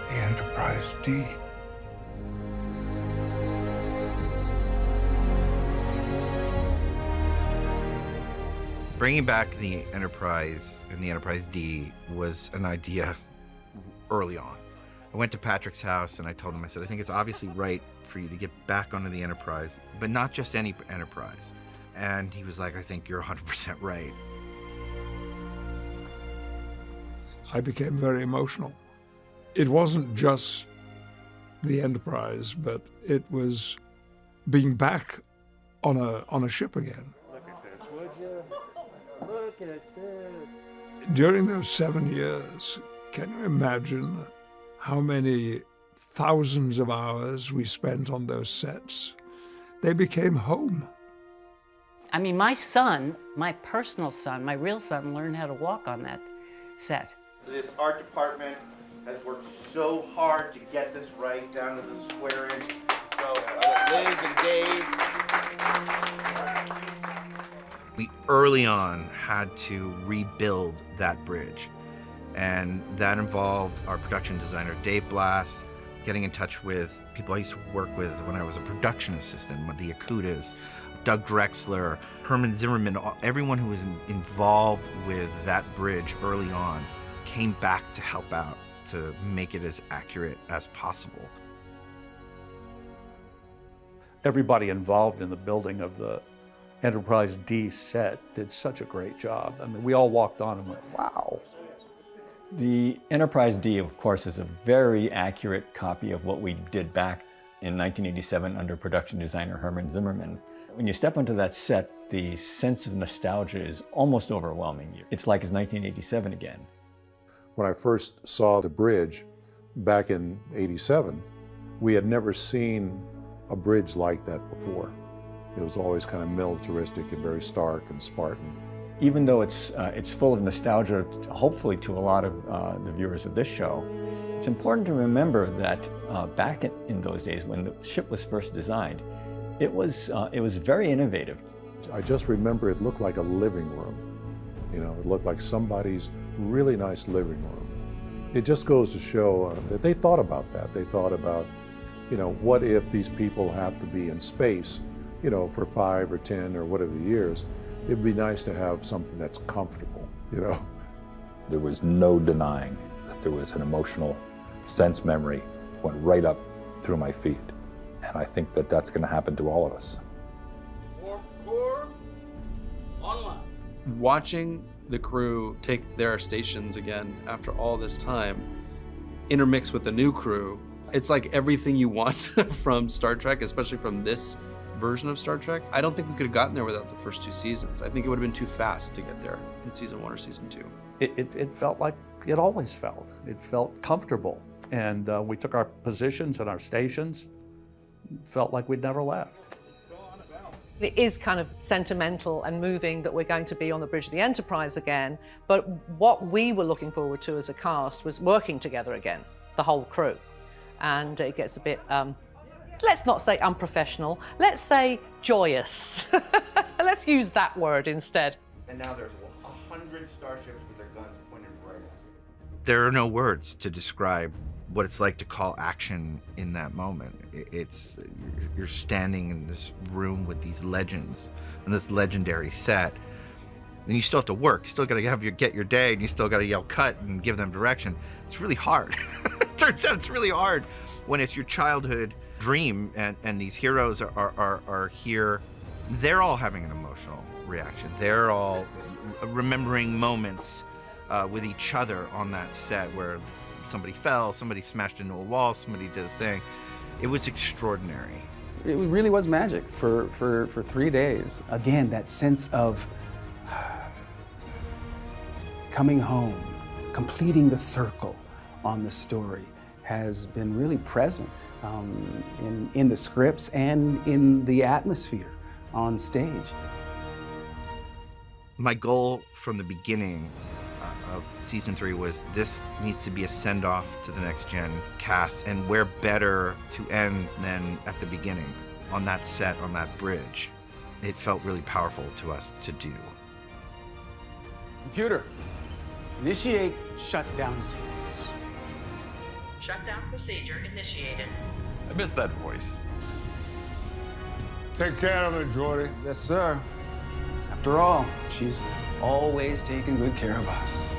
The Enterprise D. Bringing back the Enterprise and the Enterprise D was an idea early on. I went to Patrick's house and I told him, I said, I think it's obviously right for you to get back onto the Enterprise, but not just any Enterprise. And he was like, I think you're 100% right. I became very emotional. It wasn't just the Enterprise, but it was being back on a ship again. Look at this, would you? Look at this. During those 7 years, can you imagine how many thousands of hours we spent on those sets? They became home. I mean, my son, my personal son, my real son, learned how to walk on that set. This art department has worked so hard to get this right down to the square inch. So, Liz and Dave. We early on had to rebuild that bridge. And that involved our production designer, Dave Blass, getting in touch with people I used to work with when I was a production assistant, the Akutas, Doug Drexler, Herman Zimmerman, everyone who was involved with that bridge early on came back to help out to make it as accurate as possible. Everybody involved in the building of the Enterprise D set did such a great job. I mean, we all walked on and went, wow. The Enterprise D, of course, is a very accurate copy of what we did back in 1987 under production designer Herman Zimmerman. When you step onto that set, the sense of nostalgia is almost overwhelming. It's like it's 1987 again. When I first saw the bridge back in '87, we had never seen a bridge like that before. It was always kind of militaristic and very stark and Spartan. Even though it's full of nostalgia, hopefully to a lot of the viewers of this show, it's important to remember that back in those days when the ship was first designed, it was very innovative. I just remember it looked like a living room. You know, it looked like somebody's really nice living room. It just goes to show that they thought about that. They thought about, you know, what if these people have to be in space, you know, for 5 or 10 or whatever years. It'd be nice to have something that's comfortable, you know. There was no denying that there was an emotional sense memory went right up through my feet. And I think that that's going to happen to all of us. Warp core online. Watching the crew take their stations again after all this time, intermixed with the new crew, it's like everything you want from Star Trek, especially from this version of Star Trek. I don't think we could have gotten there without the first 2 seasons. I think it would have been too fast to get there in season 1 or season 2. It felt like it always felt. It felt comfortable. And we took our positions and our stations, felt like we'd never left. It is kind of sentimental and moving that we're going to be on the bridge of the Enterprise again, but what we were looking forward to as a cast was working together again, the whole crew. And it gets a bit, let's not say unprofessional, let's say joyous. Let's use that word instead. And now there's 100 starships with their guns pointed right at us. There are no words to describe what it's like to call action in that moment. You're standing in this room with these legends on this legendary set, and you still have to work. You still got to get your day, and you still got to yell cut and give them direction. It's really hard. It turns out it's really hard when it's your childhood dream, and these heroes are here. They're all having an emotional reaction. They're all remembering moments with each other on that set where somebody fell, somebody smashed into a wall, somebody did a thing. It was extraordinary. It really was magic for 3 days. Again, that sense of coming home, completing the circle on the story has been really present in the scripts and in the atmosphere on stage. My goal from the beginning of season 3 was this needs to be a send-off to the next gen cast, and where better to end than at the beginning on that set, on that bridge. It felt really powerful to us to do. Computer, initiate shutdown sequence. Shutdown procedure initiated. I missed that voice. Take care of her, Jordy. Yes, sir. After all, she's always taken good care of us.